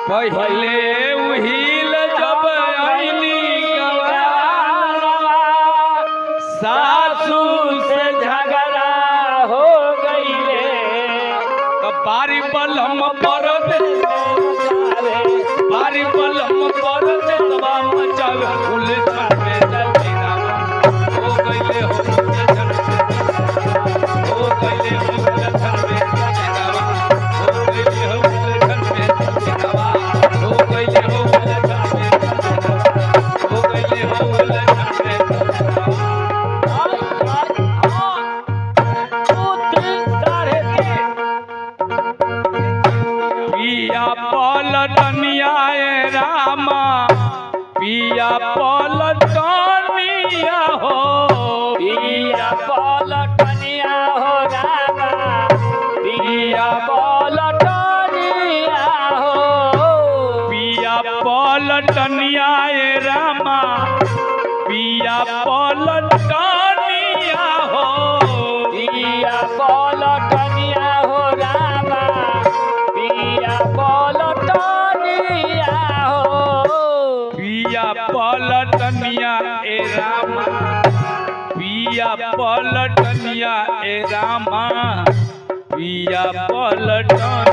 पहले उहिल जब आईनी गवानवा सासू से झगड़ा हो गईले बारी बलम पर बारी बलम पर तबा मचावे उलझन में जलतीरावा हो गईले हो उलझन हो गईले हो उलझन में जलतीरावा हो गईले हो उलझन में जलतीरावा हो गईले हो उलझन में जलतीरावा हो गईले हो उलझन में जलतीरावा पिया पलटनिया रामा पिया पलटनिया हो पिया पलटनिया हो रामा पिया पलटनिया हो पिया पलटनिया रामा पिया पलटनिया हो पिया पलटनिया हो रामा पिया पलटनिया हो पिया पलटनिया रामा पिया पलटनिया रामा पिया पलटन